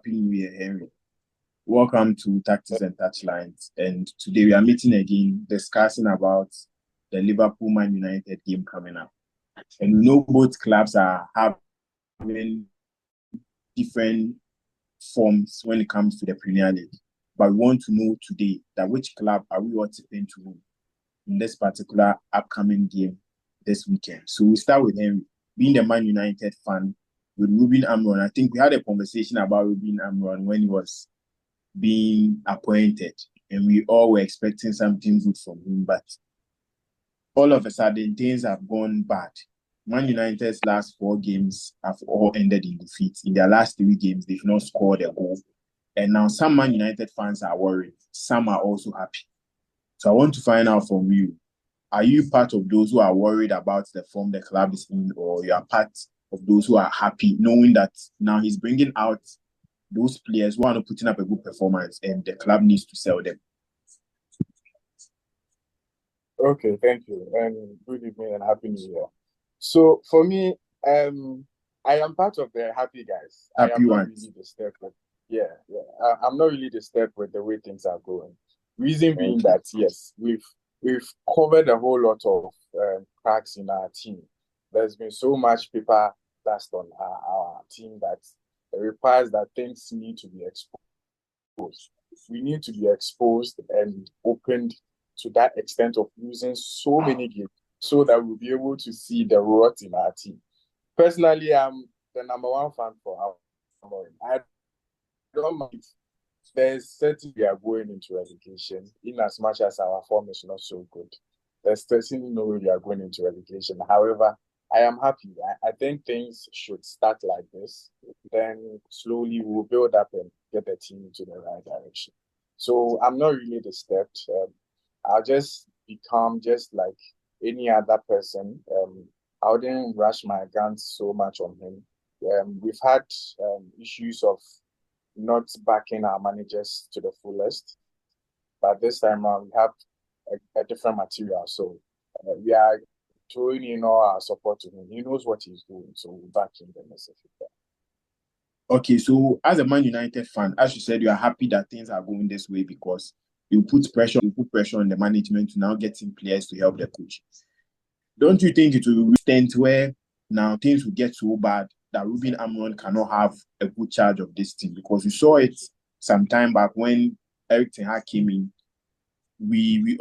Happy New Year, Henry. Welcome to Tactics and Touchlines. And today we are meeting again, discussing about the Liverpool Man United game coming up. And we know both clubs are having different forms when it comes to the Premier League. But we want to know today that which club are we all tipping to win in this particular upcoming game this weekend. So we start with Henry. Being the Man United fan, with Ruben Amorim, I think we had a conversation about Ruben Amorim when he was being appointed, and we all were expecting something good from him, but all of a sudden things have gone bad. Man United's last 4 games have all ended in defeat. In their last 3 games, they've not scored a goal. And now some Man United fans are worried. Some are also happy. So I want to find out from you, are you part of those who are worried about the form the club is in, or you are part of those who are happy, knowing that now he's bringing out those players who are not putting up a good performance and the club needs to sell them? Okay, thank you, and good evening and happy New Year. So for me, I am part of the happy guys. I Happy am not ones. really disturbed with, I'm not really disturbed with the way things are going. Reason being Okay. that yes, we've covered a whole lot of cracks in our team. There's been so much paper dust on our team that it requires that things need to be exposed. We need to be exposed and opened to that extent of losing so many games so that we'll be able to see the rot in our team. Personally, I'm the number one fan for Amorim. I don't mind if there's certainly we are going into relegation in as much as our form is not so good. There's certainly no way we are going into relegation. However, I am happy. I think things should start like this. Then slowly we'll build up and get the team into the right direction. So I'm not really disturbed. I'll just become just like any other person. I wouldn't rush my guns so much on him. We've had issues of not backing our managers to the fullest, but this time around we have a different material. So we are throwing in all our support to him. He knows what he's doing, so we'll back him the message. Okay, so as a Man United fan, as you said, you are happy that things are going this way because you put pressure on the management to now get in players to help the coach. Don't you think it will reach a extent where now things will get so bad that Ruben Amorim cannot have a good charge of this team? Because we saw it some time back when Eric Ten Hag came in. We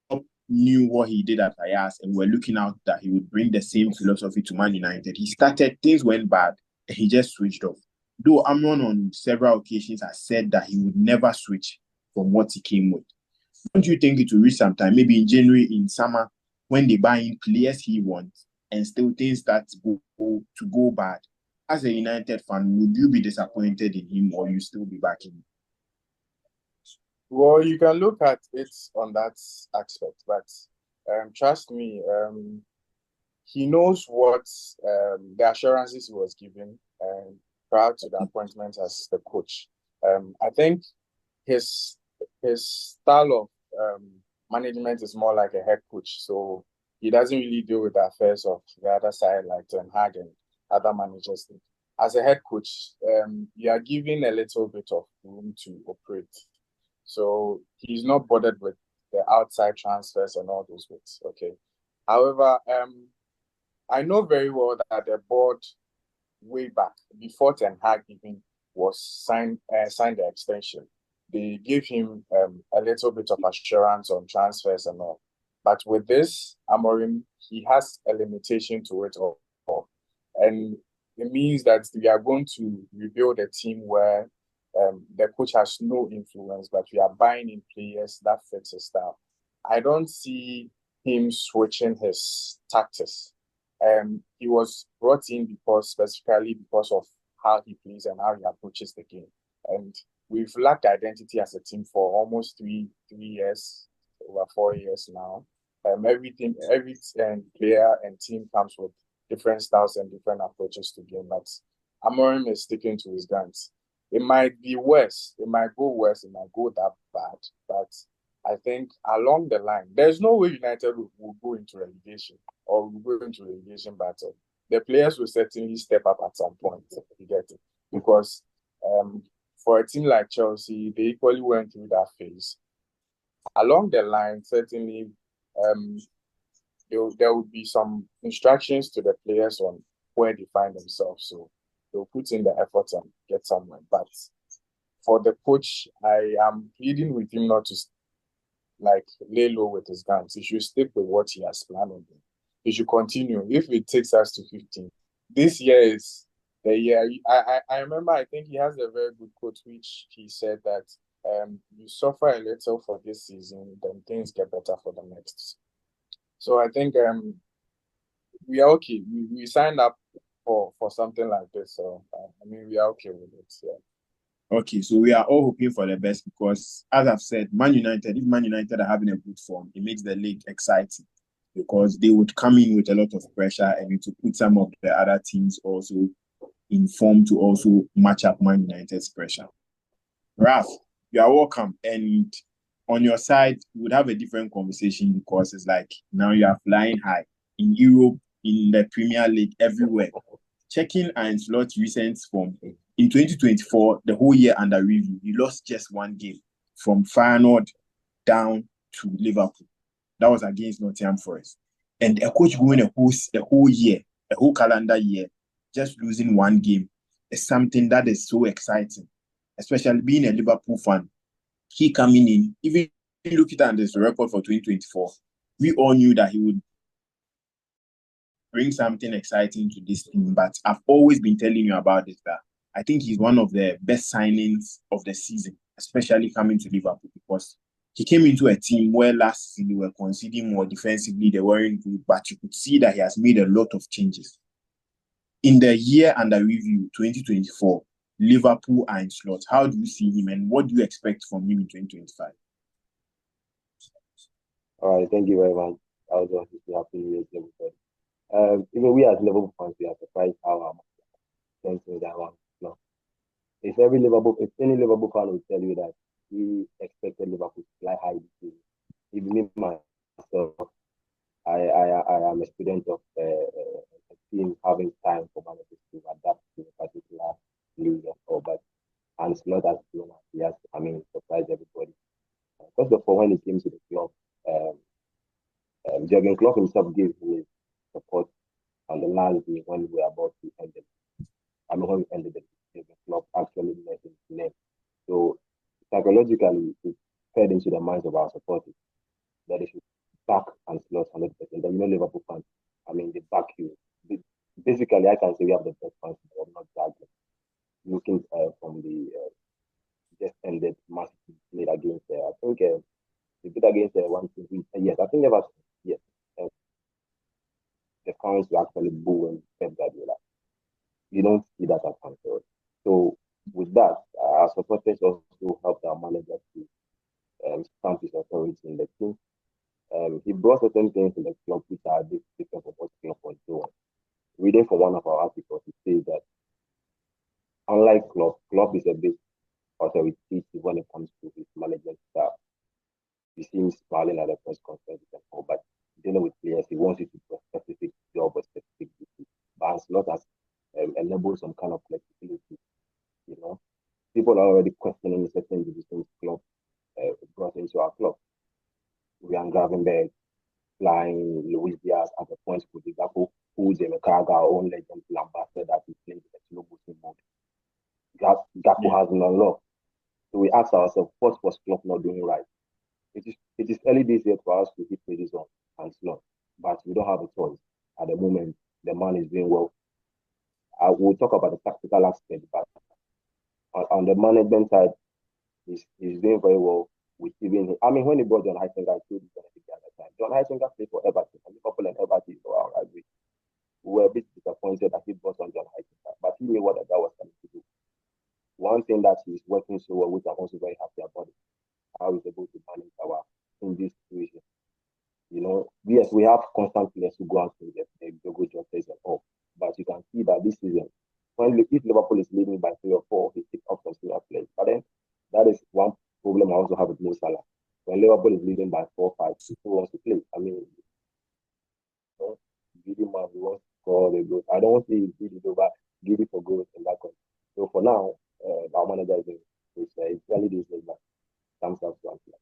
all knew what he did at Ajax, and we're looking out that he would bring the same philosophy to Man United. He started, things went bad, and he just switched off. Though Amorim on several occasions has said that he would never switch from what he came with. Don't you think it will reach some time, maybe in January, in summer, when they buy in players he wants, and still things start to go bad? As a United fan, would you be disappointed in him, or you still be backing him? Well, you can look at it on that aspect, but trust me, he knows what the assurances he was given prior to the appointment as the coach. I think his style of management is more like a head coach, so he doesn't really deal with the affairs of the other side like Ten Hag and other managers. As a head coach, you are given a little bit of room to operate. So he's not bothered with the outside transfers and all those bits. Okay. However, I know very well that the board way back before Ten Hag even was signed the extension, they gave him a little bit of assurance on transfers and all. But with this Amorim, he has a limitation to it all. And it means that we are going to rebuild a team where the coach has no influence, but we are buying in players that fit his style. I don't see him switching his tactics. He was brought in specifically because of how he plays and how he approaches the game. And we've lacked identity as a team for almost three years, over 4 years now. Every player and team comes with different styles and different approaches to game. But Amorim is sticking to his guns. It might be worse. It might go worse. It might go that bad. But I think along the line, there's no way United will go into relegation or will go into relegation battle. The players will certainly step up at some point. You get it? Because For a team like Chelsea, they equally went through that phase. Along the line, certainly, there would be some instructions to the players on where they find themselves. So they'll put in the effort and get somewhere. But for the coach, I am pleading with him not to lay low with his guns. He should stick with what he has planned on doing. He should continue. If it takes us to 15, this year is the year. I remember. I think he has a very good quote, which he said that you suffer a little for this season, then things get better for the next. So I think we are okay. We signed up for something like this, so I mean we are okay with it. Yeah. Okay, so we are all hoping for the best because, as I've said, if Man United are having a good form, it makes the league exciting because they would come in with a lot of pressure and to put some of the other teams also in form to also match up Man United's pressure. Raf, you are welcome. And on your side, we would have a different conversation because it's like now you are flying high in Europe, in the Premier League, everywhere. Checking Ancelot's recent form, in 2024, the whole year under review, he lost just one game from Feyenoord down to Liverpool. That was against Nottingham Forest. And a coach going a whole year, a whole calendar year, just losing one game is something that is so exciting, especially being a Liverpool fan. He coming in, even looking at this record for 2024, we all knew that he would bring something exciting to this team. But I've always been telling you about this, that I think he's one of the best signings of the season, especially coming to Liverpool, because he came into a team where last season they were conceding more defensively, they weren't good, but you could see that he has made a lot of changes. In the year under review, 2024, Liverpool and Slot, how do you see him and what do you expect from him in 2025? All right, thank you very much. I was also happy with everybody. Even we as Liverpool fans, we are surprised how thanks to that one. No, if any Liverpool fan will tell you that he expected Liverpool to fly high this season, even me myself, I am a student of a team having time for managers to adapt to a particular league or but and Slot has been he has surprised everybody. First of all, when he came to the club, Jurgen Klopp himself gave him support on the last day when we were about to end it. When we ended it, Jurgen Klopp actually met his name. So psychologically, it fed into the minds of our supporters that they should back and Slot 100%. And Liverpool fans, they back you. Basically, I can say we have the best fans, but I'm not bragging. Looking from the just ended match played against, I think they played against one team. Yes, I think Everton. Yes, the fans will actually boo and Pep Guardiola. You don't see that at Anfield. So with that, our supporters also helped our manager to stamp his authority in the team. He brought certain things in the club which are a bit different from what club was doing. Reading from one of our articles, he says that unlike club is a bit authoritative when it comes to his management staff. He seems smiling at the press conference and all, but dealing with players, he wants you to do a specific job or specific duty. But as long as enable some kind of flexibility, people are already questioning certain decisions club brought into our club. Ryan Gravenberg, flying Luis Diaz at the point with Liverpool, who's a Mekaga, our own legend ambassador that he played in the slow boosting mode. Gakpo has none love. So we ask ourselves, what was Klopp not doing right? It is early days yet for us to hit pages on and Slot, but we don't have a choice. At the moment, the man is doing well. We'll talk about the tactical aspect, but on the management side, he's doing very well. With even, when he brought John Heitinga, I told you the other time. John Heitinga played for Everton, and Liverpool and Everton, so I agree. We were a bit disappointed that he brought on John Heitinga, but he knew what the guy was coming to do. One thing that he's working so well, which I'm also very happy about, is how he's able to manage our in this situation. Yes, we have constant players who go out to the good job and all, but you can see that this season, if Liverpool is leading by 3 or 4, he picks up some senior players. But then that is one problem I also have with Mo Salah. When Liverpool is leading by 4 5, who wants to play? Giddy man who wants to score the goals. I don't want to see Giddy over Giddy for goals in that country. So for now, our manager is doing. It's early days, but thumbs up to Anfield.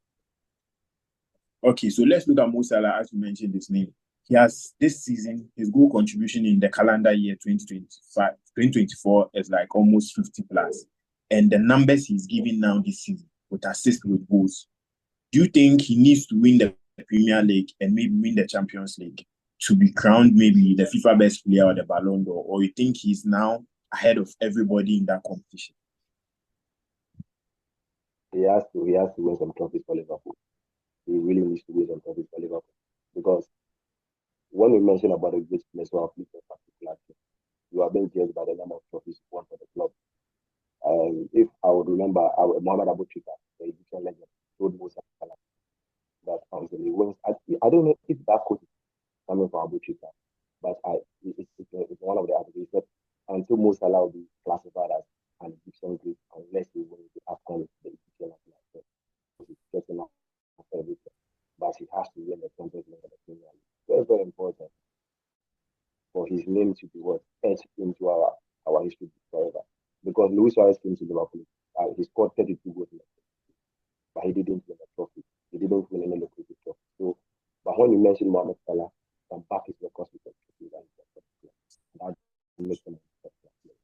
Okay, so let's look at Mo Salah, as you mentioned his name. He has this season, his goal contribution in the calendar year 2024 is like almost 50 plus. And the numbers he's giving now this season with assists with goals. Do you think he needs to win the Premier League and maybe win the Champions League to be crowned maybe the FIFA best player or the Ballon d'Or? Or you think he's now ahead of everybody in that competition? He has to win some trophies for Liverpool. He really needs to win some trophies for Liverpool. Because when we mention about a great players who have played for a particular team, you are being judged by the number of trophies you won for the club. If I would remember, Mohamed Abu Trika, the Egyptian legend, told Mo Salah that until he wins, I don't know if that coach is coming from Abu Trika, but it's one of the articles that until Mo Salah will be classified as an Egyptian great unless he wins the AFCON with the Egyptian national team. He's getting out of everything, but he has to win the Champions League and the Premier League. Very, very important for his name to be etched into our history forever. Because Luis Suarez came to Liverpool, he scored 32 goals in the season, but he didn't win a trophy. He didn't win any local trophy. So, but when you mention Mohamed Salah, can back his record with the trophy, that makes him a player.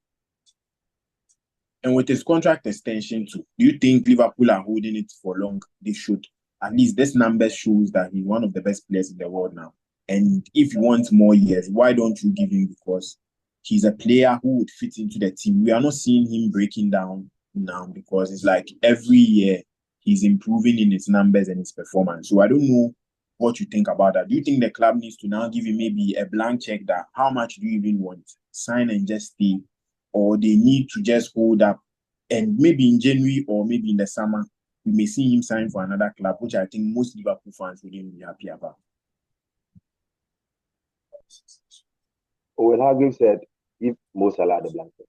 And with his contract extension too, do you think Liverpool are holding it for long? They should. At least this number shows that he's one of the best players in the world now. And if you want more years, why don't you give him? Because he's a player who would fit into the team. We are not seeing him breaking down now because it's like every year he's improving in his numbers and his performance. So I don't know what you think about that. Do you think the club needs to now give him maybe a blank check that how much do you even want? Sign and just stay. Or they need to just hold up and maybe in January or maybe in the summer, we may see him sign for another club, which I think most Liverpool fans wouldn't be happy about. Owen Hargreaves said, if Mo Salah the blanket,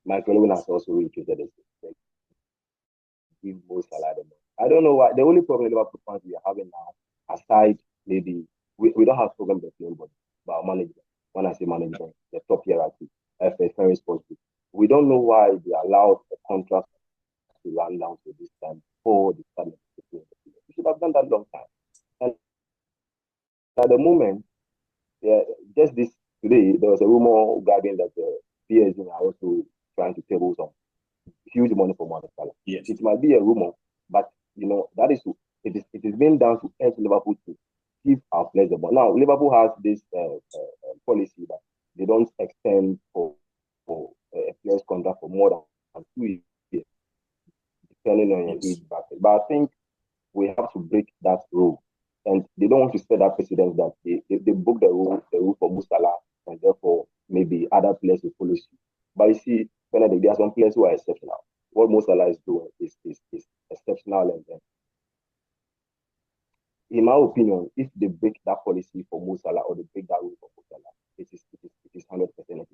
Michael Owen has also reiterated this. Give Mo Salah the blanket. I don't know why. The only problem Liverpool fans we are having now, aside maybe, we don't have problem with the team, but our management. When I say management, the top hierarchy, FS, very responsible. We don't know why they allowed the contract to run down to this time before the start of the season. We should have done that long time. And at the moment, just this today, there was a rumor regarding that the PSG are also trying to table some huge money for Mohamed Salah. Yes. It might be a rumor, but that is it is being done to urge Liverpool to give our players the ball. Now Liverpool has this policy that they don't extend for a player's contract for more than 2 years, depending on your age bracket. But I think we have to break that rule. And they don't want to set that precedent that they book the rule for Mo Salah, and therefore maybe other players will follow suit. But you see, there are some players who are exceptional. What Mo Salah is doing is exceptional. And in my opinion, if they break that policy for Mo Salah or they break that rule for Mo Salah, it is 100%.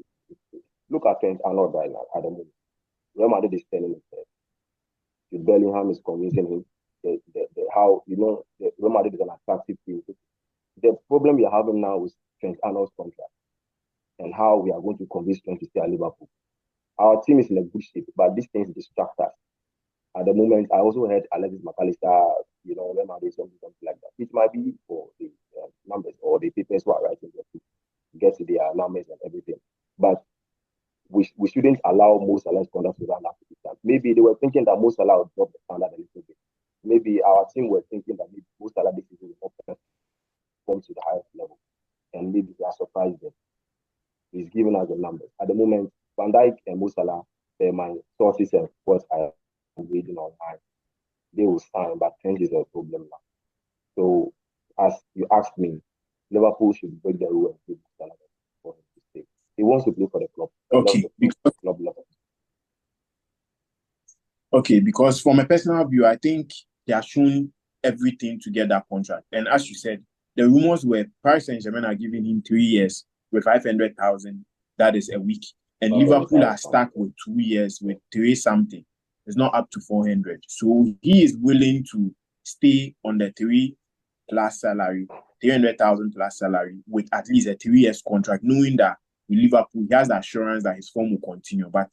Look at Trent Arnold right now at the moment. Real Madrid is telling himself. Bellingham is convincing him. How Real Madrid is an attractive team. The problem we are having now is Trent Arnold's contract and how we are going to convince Trent to stay at Liverpool. Our team is in a good shape, but these things distract us. At the moment, I also heard Alexis McAllister, Real Madrid something like that. It might be for the numbers or the papers who are writing to get to their numbers and everything. But we shouldn't allow Mo Salah's contract to run after this time. Maybe they were thinking that Mo Salah would drop the standard a little bit. Maybe our team were thinking that maybe Mo Salah this season will not perform to the highest level. And maybe they are surprised them. He's giving us the numbers. At the moment, Van Dijk and Mo Salah, my sources and what I am reading online, they will sign, but Trent is a problem now. So, as you asked me, Liverpool should break the rule and give Mo Salah for him to stay. He wants to play for the club. Okay. Because from a personal view, I think they are shown everything to get that contract. And as you said, the rumors were Paris Saint-Germain are giving him 3 years with 500,000. That is a week. And Liverpool are stuck with 2 years with 3 something. It's not up to 400. So he is willing to stay on the 3 plus salary, 300,000 plus salary with at least a 3 years contract, knowing that with Liverpool, he has the assurance that his form will continue. But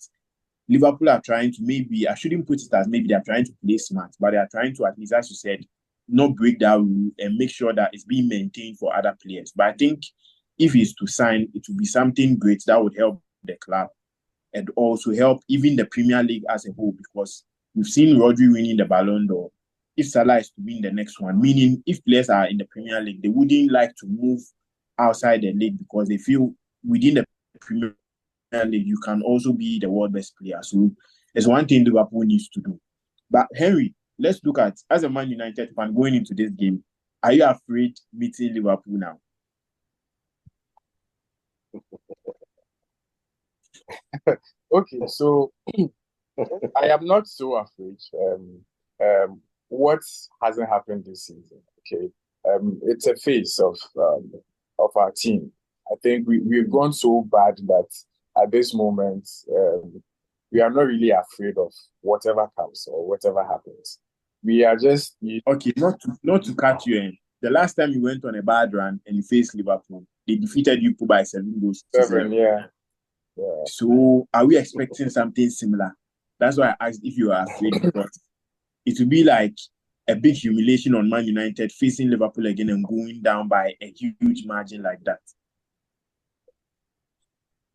Liverpool are trying to maybe, I shouldn't put it as maybe they're trying to play smart, but they are trying to, at least as you said, not break that rule and make sure that it's being maintained for other players. But I think if he's to sign, it would be something great that would help the club and also help even the Premier League as a whole, because we've seen Rodri winning the Ballon d'Or. If Salah is to win the next one, meaning if players are in the Premier League, they wouldn't like to move outside the league because they feel within the Premier League, you can also be the world best player. So it's one thing Liverpool needs to do. But Henry, let's look at, as a Man United fan going into this game, are you afraid meeting Liverpool now? Okay, so I am not so afraid. What hasn't happened this season? Okay, it's a phase of our team. I think we've gone so bad that at this moment we are not really afraid of whatever comes or whatever happens. We are just Okay, not to cut you in. The last time you went on a bad run and you faced Liverpool, they defeated you by 7 goals. yeah. So are we expecting something similar? That's why I asked if you are afraid, because it will be like a big humiliation on Man United facing Liverpool again and going down by a huge margin like that.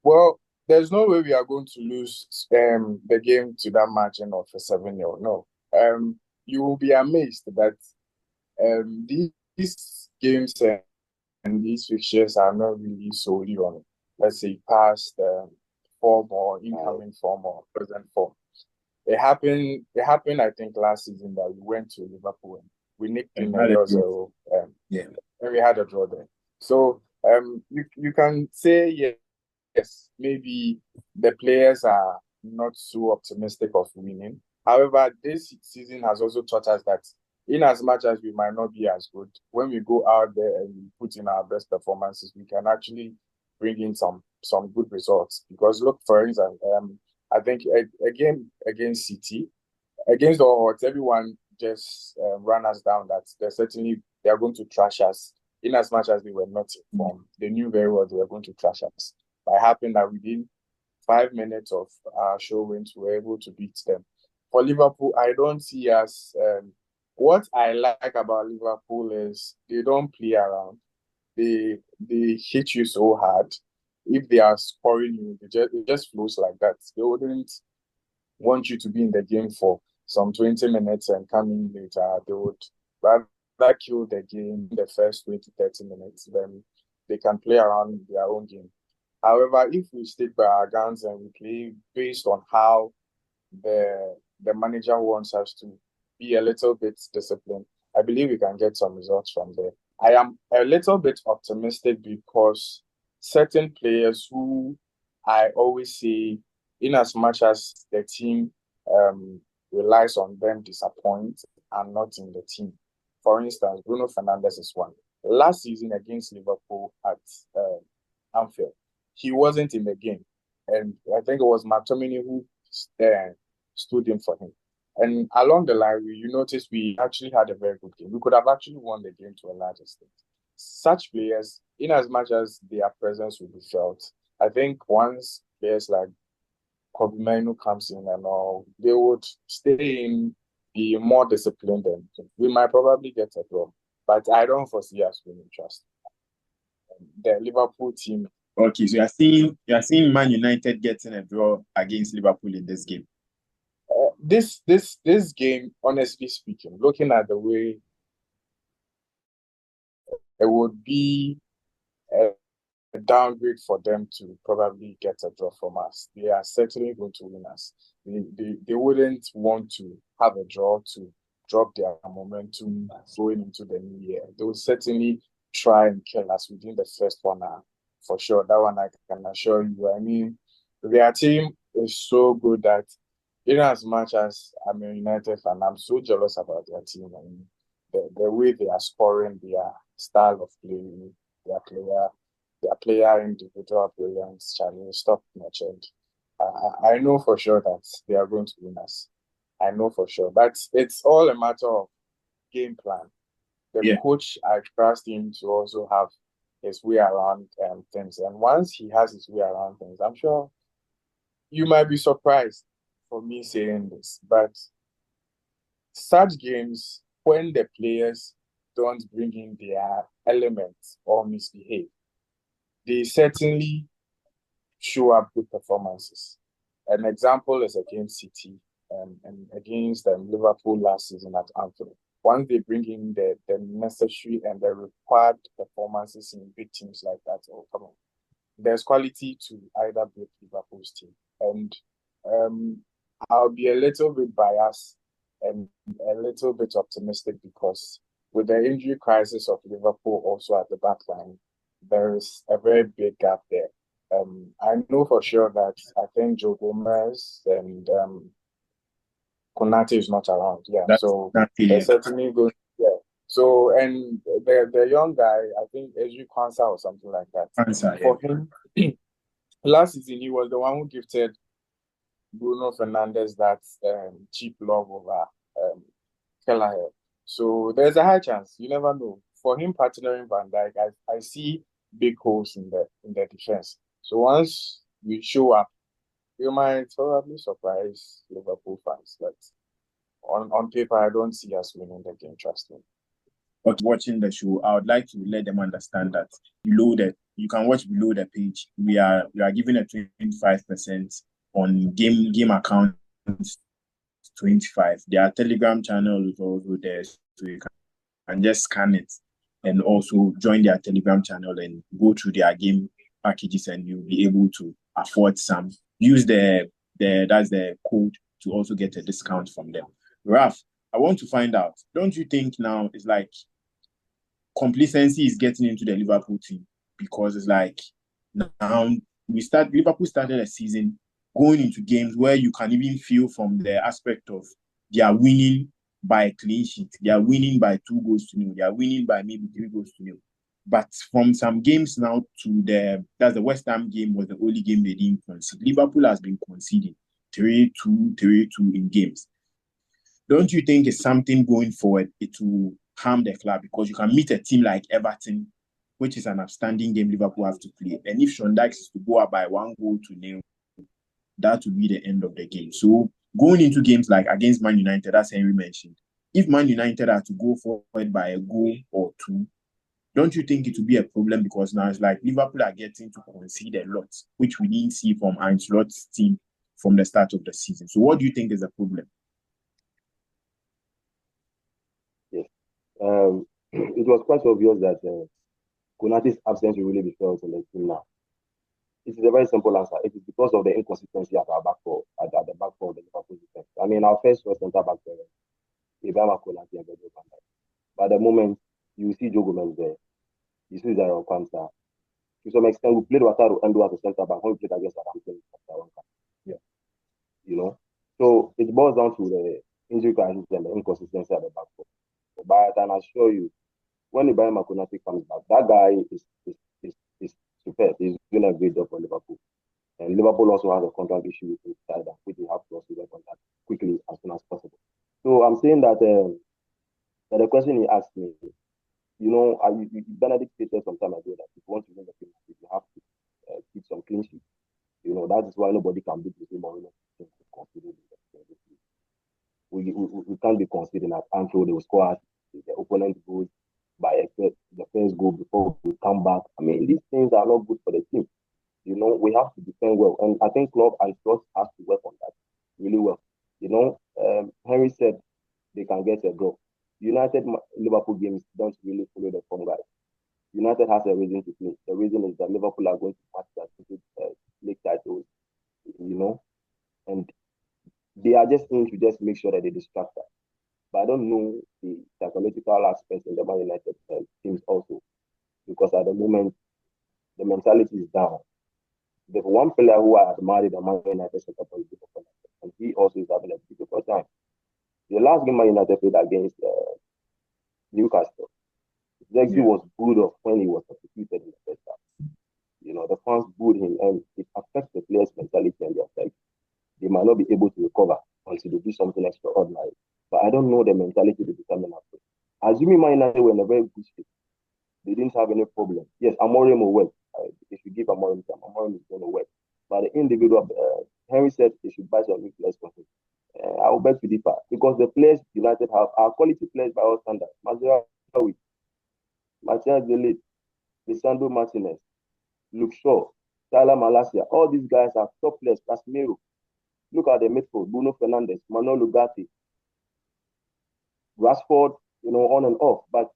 Well, there's no way we are going to lose the game to that margin of a 7-0. No. You will be amazed that these games and these fixtures are not really solely on, let's say, past form or incoming form or present form. It happened, I think, last season that we went to Liverpool and we nicked them 0-0. Yeah. And we had a draw there. So you can say yes, maybe the players are not so optimistic of winning. However, this season has also taught us that in as much as we might not be as good, when we go out there and we put in our best performances, we can actually bring in some good results. Because look, for instance, I think a game against City, against all odds, everyone just ran us down that they are going to trash us. In as much as they were not informed, they knew very well they were going to trash us. But it happened that within 5 minutes of our showings, we were able to beat them. For Liverpool, I don't see us. What I like about Liverpool is they don't play around. They hit you so hard. If they are scoring you, it just flows like that. They wouldn't want you to be in the game for some 20 minutes and come in later. They would rather kill the game in the first 20, 30 minutes, then they can play around their own game. However, if we stick by our guns and we play based on how the manager wants us to be a little bit disciplined, I believe we can get some results from there. I am a little bit optimistic because certain players who I always say, in as much as the team relies on them, disappoint and not in the team. For instance, Bruno Fernandes is one. Last season against Liverpool at Anfield, he wasn't in the game. And I think it was McTominay who stood in for him. And along the line, you notice we actually had a very good game. We could have actually won the game to a large extent. Such players, in as much as their presence will be felt, I think once players like Kobe Manu comes in and all, they would stay in, be more disciplined, and we might probably get a draw. But I don't foresee us winning trust. The Liverpool team. Okay, so you're seeing Man United getting a draw against Liverpool in this game. This game, honestly speaking, looking at the way it would be a downgrade for them to probably get a draw from us. They are certainly going to win us. They wouldn't want to have a draw to drop their momentum going into the new year. They will certainly try and kill us within the first 1 hour. For sure, that one I can assure you. I mean, their team is so good that in as much as I'm a United fan, I'm so jealous about their team. I mean, the way they are scoring, their style of play, their player individual brilliance, challenge, top notch. And I know for sure that they are going to win us. I know for sure. But it's all a matter of game plan. The coach, I trust him to also have his way around things. And once he has his way around things, I'm sure you might be surprised. for me saying this, but such games, when the players don't bring in their elements or misbehave, they certainly show up good performances. An example is against City and against Liverpool last season at Anfield. Once they bring in the necessary and the required performances in big teams like that, oh, come on, there's quality to either break Liverpool's team. And I'll be a little bit biased and a little bit optimistic because with the injury crisis of Liverpool also at the back line, there is a very big gap there. I know for sure that I think Joe Gomez and Konate is not around. Yeah, so they're certainly going. Yeah. So and the young guy, I think Ezri Kwanzaa or something like that. For him, last season he was the one who gifted Bruno Fernandes that cheap love over Kelleher. So there's a high chance. You never know. For him partnering Van Dijk, I see big holes in the defense. So once we show up, you might probably surprise Liverpool fans. But on paper, I don't see us winning the game, trust me. But watching the show, I would like to let them understand that you can watch below the page. We are giving a 25% on game account 25. Their Telegram channel is also there, so you can just scan it and also join their Telegram channel and go through their game packages, and you'll be able to afford some. Use that's the code to also get a discount from them. Raf, I want to find out, don't you think now it's like complacency is getting into the Liverpool team? Because it's like now Liverpool started a season going into games where you can even feel from the aspect of they are winning by a clean sheet, they are winning by 2-0, they are winning by maybe 3-0. But from some games now to that's the West Ham game was the only game they didn't concede. Liverpool has been conceding 3-2, 3-2 in games. Don't you think it's something going forward? It will harm the club because you can meet a team like Everton, which is an outstanding game Liverpool have to play. And if Sean Dykes is to go up by 1-0, that will be the end of the game. So going into games like against Man United, as Henry mentioned, if Man United are to go forward by a goal or two, don't you think it will be a problem? Because now it's like Liverpool are getting to concede a lot, which we didn't see from Ancelotti's team from the start of the season. So what do you think is the problem? Yes. It was quite obvious that Konate's absence will really be felt in the team now. It is a very simple answer. It is because of the inconsistency at our back four, at the back four of the Liverpool defense. I mean, our first centre back there, Ibrahim Konate and Virgil van Dijk. But at the moment, you see Joe Gomez there, you see Zaire Kwanzaa. To some extent, we played Wataru Endo as a centre back when we played against Southampton. Yeah. You know, so it boils down to the injury crisis and the inconsistency at the back four. But I can assure you, when Ibrahim Konate comes back, that guy is superb. He's doing a great job for Liverpool. And Liverpool also has a contract issue with inside that which we have to also work on that quickly as soon as possible. So I'm saying that the question he asked me, Benedict stated some time ago that if you want to win the Premier League, you have to keep some clean sheets. That is why nobody can beat the same Amorim. We can't be conceding at Anfield. They will score the opponent goes by the first goal before we come back. I mean, these things are not good for the team. We have to defend well. And I think Klopp and Trust has to work on that really well. Henry said they can get a draw. United Liverpool games don't really follow the form, guys. United has a reason to play. The reason is that Liverpool are going to match that league titles, and they are just going to just make sure that they distract us. But I don't know the psychological aspects in the Man United teams also, because at the moment the mentality is down. There's one player who I admired the Man United setup is Liverpool, and he also is having a difficult time. The last game Man United played against Newcastle, Zexi was booed off when he was substituted in the first half. The fans booed him, and it affects the players' mentality and their psyche. They might not be able to recover until they do something extraordinary. But I don't know the mentality to determine after. Assuming Man United were in a very good state, they didn't have any problem. Yes, Amorim will work. If you give Amorim time, Amorim is going to work. But the individual, Henry said they should buy some new players for him. I will beg to differ because the players United have are quality players by all standards. Mazraoui, Martinez Delete, Lisandro Martinez, Luke Shaw, Tyler Malasia. All these guys are top players. Casemiro. Look at the midfield. Bruno Fernandes, Manuel Ugarte, Rashford, on and off. But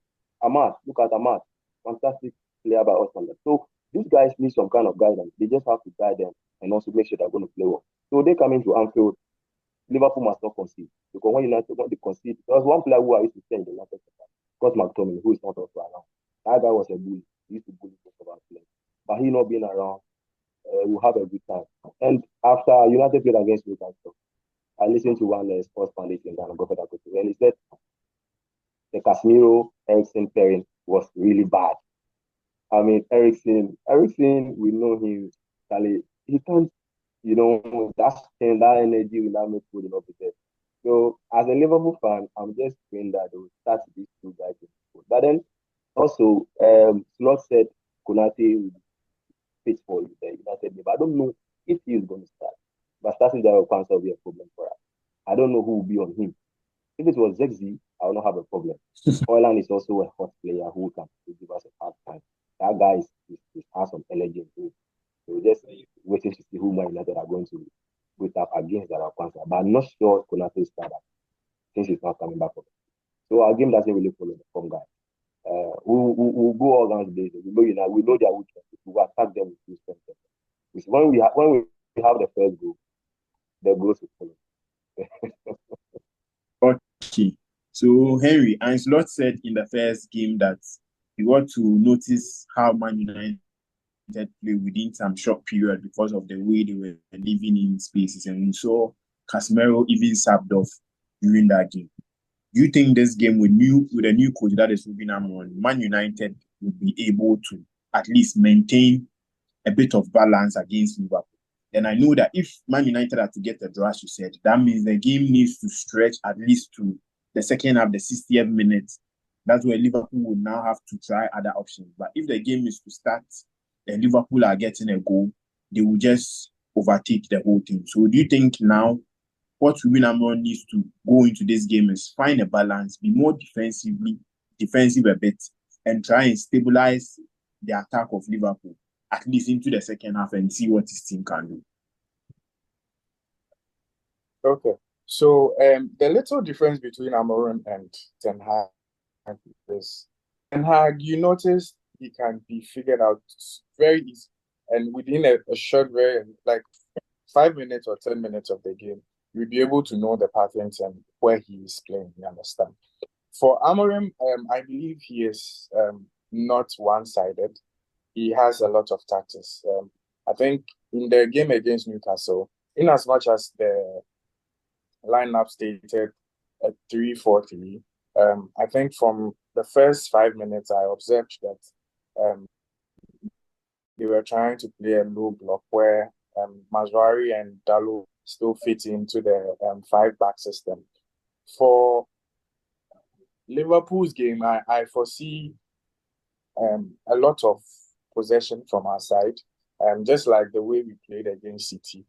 Ahmad, look at Ahmad. Fantastic player by all standards. So these guys need some kind of guidance. They just have to guide them and also make sure they're going to play well. So they come into Anfield. Liverpool must not concede. Because when United want to concede, there was one player who I used to say in the United Scott McTominay, who is not also around. That guy was a bully. He used to bully most of our players. But he not being around, we'll have a good time. And after United played against Newcastle, I listened to one sports pundit in Ghana, and he said the Casemiro Eriksen pairing was really bad. I mean, Eriksen, we know him. He can't, that energy will not make good enough there. So, as a Liverpool fan, I'm just praying that they will start these two guys. But then, also, Slot said Konate will fit for the United. But I don't know if he is going to start. But starting that cancer will be a problem for us. I don't know who will be on him. If it was Zexi, I will not have a problem. Oyland is also a hot player who can give us a hard time. That guy has some energy. So we're just waiting to see who Man United are going to put up against that cancer. But I'm not sure Konate will start since he's not coming back. So our game doesn't really follow the form guy. We'll go all guns blazing. We know their weakness. We will attack them with two strength. When we have the first goal, the goals will follow. Okay. So Henry, Ancelotti said in the first game that he want to notice how Man United play within some short period because of the way they were living in spaces, and we saw Casemiro even subbed off during that game. Do you think this game with a new coach that is Ruben Amorim, Man United would be able to at least maintain a bit of balance against Liverpool? And I know that if Man United are to get a draw, as you said, that means the game needs to stretch at least to the second half, the 60th minute. That's where Liverpool will now have to try other options. But if the game is to start and Liverpool are getting a goal, they will just overtake the whole thing. So do you think now what Ruben Amorim needs to go into this game is find a balance, be more defensive a bit, and try and stabilize the attack of Liverpool, at least into the second half, and see what his team can do? Okay. So the little difference between Amorim and Ten Hag is Ten Hag, you notice he can be figured out very easy. And within a short, like 5 minutes or 10 minutes of the game, you'll be able to know the patterns and where he is playing, you understand? For Amorim, I believe he is not one-sided. He has a lot of tactics. I think in the game against Newcastle, in as much as the lineup stated a 3-4-3, I think from the first 5 minutes, I observed that they were trying to play a low block where Mazraoui and Dalot still fit into the 5-back system. For Liverpool's game, I foresee a lot of possession from our side, just like the way we played against City.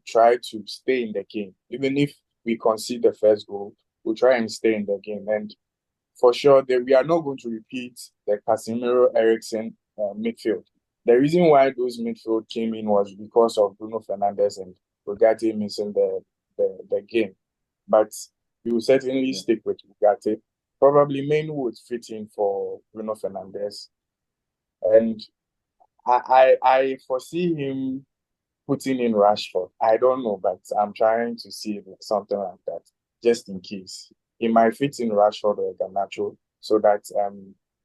Try to stay in the game. Even if we concede the first goal, we'll try and stay in the game. And for sure, we are not going to repeat the Casemiro Eriksen midfield. The reason why those midfield came in was because of Bruno Fernandes and Ugarte missing the game. But we will certainly stick with Ugarte. Probably Main would fit in for Bruno Fernandes. And I foresee him putting in Rashford. I don't know, but I'm trying to see something like that, just in case. He might fit in Rashford or Garnacho so that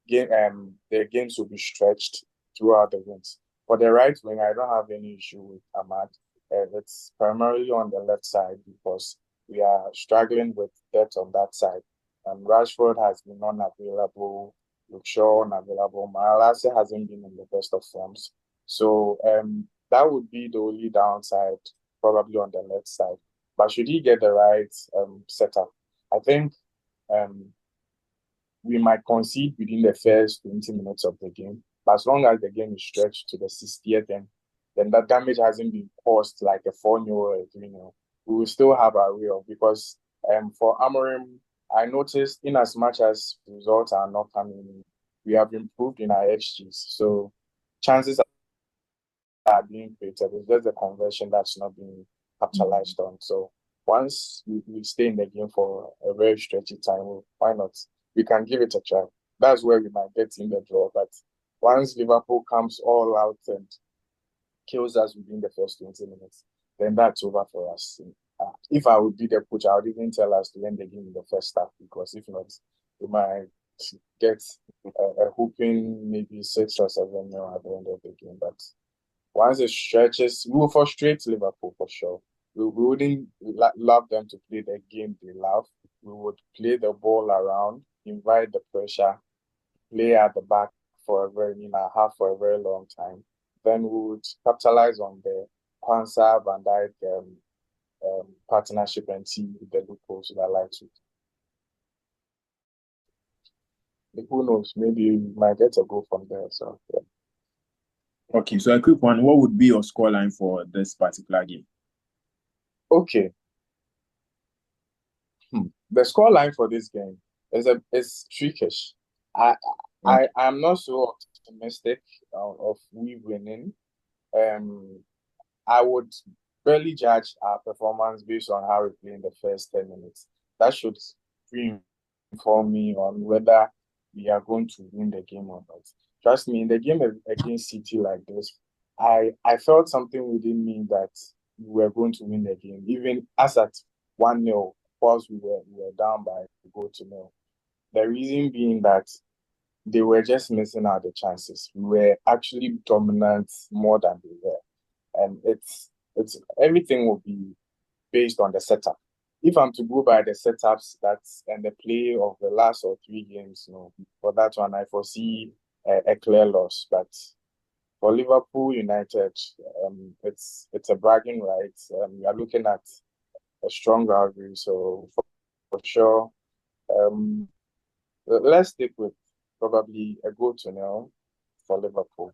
the games will be stretched throughout the games. For the right wing, I don't have any issue with Ahmad. It's primarily on the left side because we are struggling with depth on that side. Rashford has been unavailable. Luke Shaw unavailable. Malacia hasn't been in the best of forms. So that would be the only downside, probably on the left side. But should he get the right setup, I think we might concede within the first 20 minutes of the game. But as long as the game is stretched to the 60th and then that damage hasn't been caused like a 4-0 or a 3-0. We will still have our way of, because for Amorim, I noticed in as much as results are not coming in, we have improved in our XGs. So chances are being created. It's just the conversion that's not being capitalized on. So once we stay in the game for a very stretchy time, why not? We can give it a try. That's where we might get in the draw. But once Liverpool comes all out and kills us within the first 20 minutes, then that's over for us. If I would be the coach, I would even tell us to end the game in the first half, because if not, we might get a whooping, maybe 6 or 7 at the end of the game. But once it stretches, we will frustrate Liverpool for sure. We wouldn't love them to play the game they love. We would play the ball around, invite the pressure, play at the back for a very, half for a very long time. Then we would capitalize on the Panzer Van Dijk partnership and see with the loopholes that like to. Who knows? Maybe we might get a goal from there. So yeah. Okay, so a quick one. What would be your scoreline for this particular game? Okay. The scoreline for this game is trickish. I'm not so optimistic of we winning. I would barely judge our performance based on how we play in the first 10 minutes. That should inform me on whether we are going to win the game or not. Trust me, in the game against City like this, I felt something within me that we were going to win the game, even as at 1-0. Of course, we were down by a goal to 0. The reason being that they were just missing out the chances. We were actually dominant more than they were. And it's everything will be based on the setup. If I'm to go by the setups and the play of the last or 3 games, for that one I foresee a clear loss. But for Liverpool United, it's a bragging right. We are looking at a strong rivalry, so for sure, let's stick with probably a goal to 0 for Liverpool.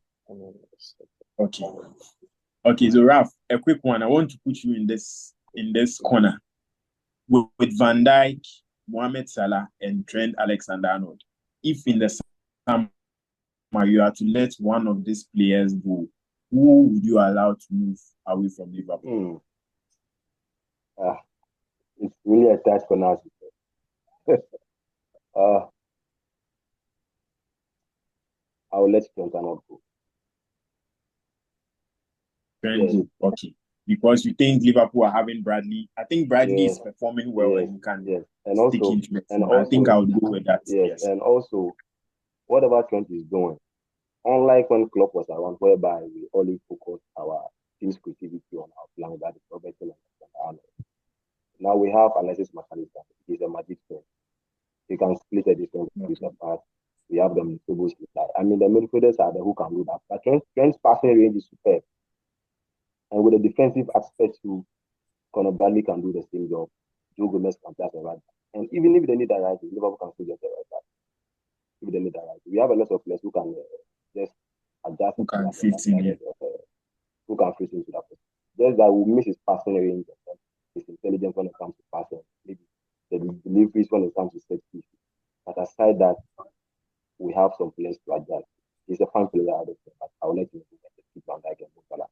Okay, so Ralph, a quick one. I want to put you in this corner with Van Dijk, Mohamed Salah, and Trent Alexander-Arnold. If in the summer you are to let one of these players go, who would you allow to move away from Liverpool? It's really a tight corner. I will let Trent Arnold go. Yes. Okay. Because you think Liverpool are having Bradley. I think Bradley is performing well and you can stick into it. And I think I would go with that. Yes. And also, whatever Trent is doing, unlike when Klopp was around, whereby we only focus our team's creativity on our plan, that is Robertson and Arnold. Now we have Alexis McAllister. He's a magic player. He can split a different with the pass. We have them in tables. I mean, the midfielders are the who can do that. But Trent's passing range is superb. And with the defensive aspect too, Conor Bradley can do the same job. Joe Gomez can pass the right back. And even if they need a right back, Liverpool can still get the right back. If they need a right back. We have a lot of players who can just adjust. Who can fit in. Who can fit into that person. Just that we miss his passing range and his intelligence when it comes to passing. Maybe the deliveries when it comes to set pieces. But aside that, we have some players to adjust. He's a fine player, but I'll let him keep Van Dijk and Mo Salah.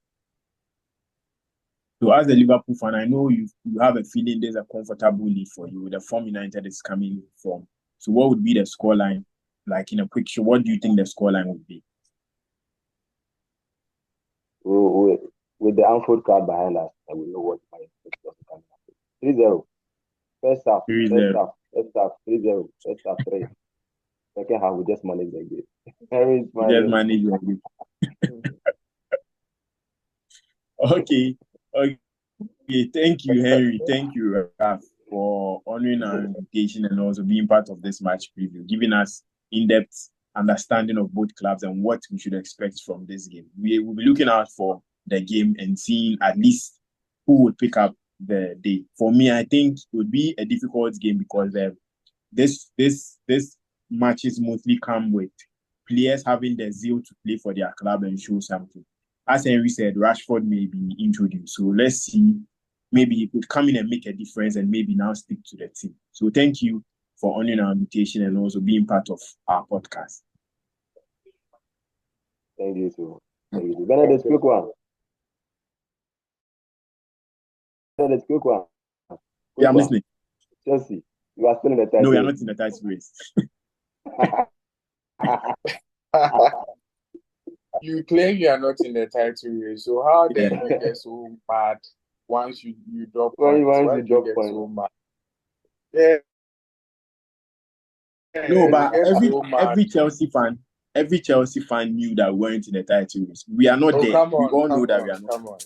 So as a Liverpool fan, I know you have a feeling there's a comfortable lead for you. The form United is coming from. So what would be the scoreline? Like in a quick show, what do you think the scoreline would be? With the Anfield crowd behind us, and we know what my expectations are coming up. 3-0. First half, 3-0. First half, 3. Second half, we just manage the game. Harry's just manage the game. Okay. Thank you, Henry. Thank you, Raf, for honoring our invitation and also being part of this match preview, giving us in-depth understanding of both clubs and what we should expect from this game. We will be looking out for the game and seeing at least who would pick up the day. For me, I think it would be a difficult game because this matches mostly come with players having the zeal to play for their club and show something. as Henry said, Rashford may be introduced. So let's see. Maybe he could come in and make a difference and maybe now stick to the team. So thank you for honoring our invitation and also being part of our podcast. Thank you too. Thank you too. Benedict, quick one. Benedict, quick one. Yeah, I'm listening. Chelsea, you are still in the title. No, we are not in the title race. You claim you are not in the title race, so how then you get so mad once you drop points? Why you drop points? So mad? Yeah. No, but every Chelsea fan knew that we weren't in the title race. We are not there. We all know that we are not. Come on.